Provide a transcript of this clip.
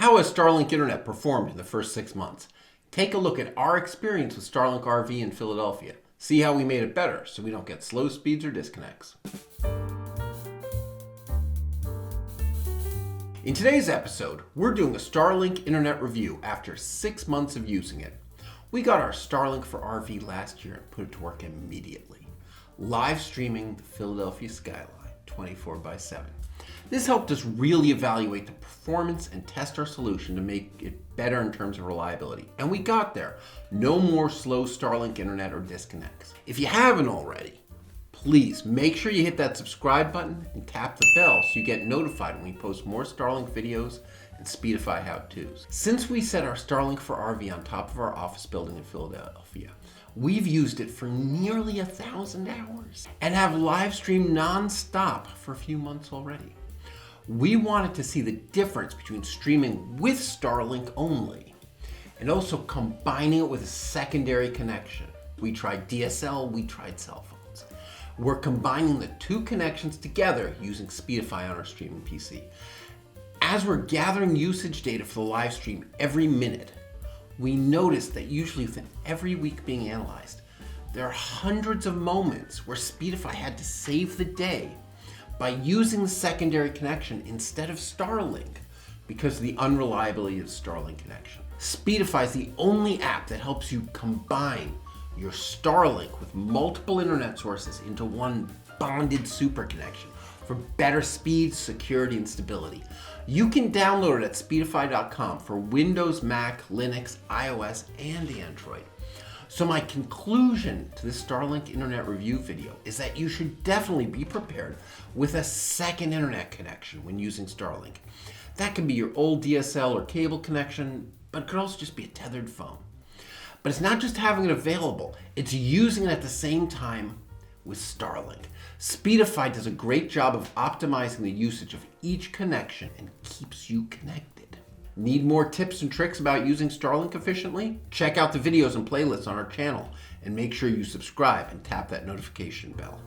How has Starlink Internet performed in the first 6 months? Take a look at our experience with Starlink RV in Philadelphia. See how we made it better so we don't get slow speeds or disconnects. In today's episode, we're doing a Starlink Internet review after 6 months of using it. We got our Starlink for RV last year and put it to work immediately, live streaming the Philadelphia skyline 24/7. This helped us really evaluate the performance and test our solution to make it better in terms of reliability. And we got there. No more slow Starlink internet or disconnects. If you haven't already, please make sure you hit that subscribe button and tap the bell so you get notified when we post more Starlink videos and Speedify how-tos. Since we set our Starlink for RV on top of our office building in Philadelphia, we've used it for nearly 1,000 hours and have live streamed non-stop for a few months already. We wanted to see the difference between streaming with Starlink only and also combining it with a secondary connection. We tried DSL, we tried cell phones. We're combining the two connections together using Speedify on our streaming PC. As we're gathering usage data for the live stream every minute, we noticed that usually within every week being analyzed, there are hundreds of moments where Speedify had to save the day by using the secondary connection instead of Starlink because of the unreliability of the Starlink connection. Speedify is the only app that helps you combine your Starlink with multiple internet sources into one bonded super connection for better speed, security, and stability. You can download it at speedify.com for Windows, Mac, Linux, iOS, and Android. So my conclusion to this Starlink Internet review video is that you should definitely be prepared with a second internet connection when using Starlink. That can be your old DSL or cable connection, but it could also just be a tethered phone. But it's not just having it available, it's using it at the same time with Starlink. Speedify does a great job of optimizing the usage of each connection and keeps you connected. Need more tips and tricks about using Starlink efficiently? Check out the videos and playlists on our channel and make sure you subscribe and tap that notification bell.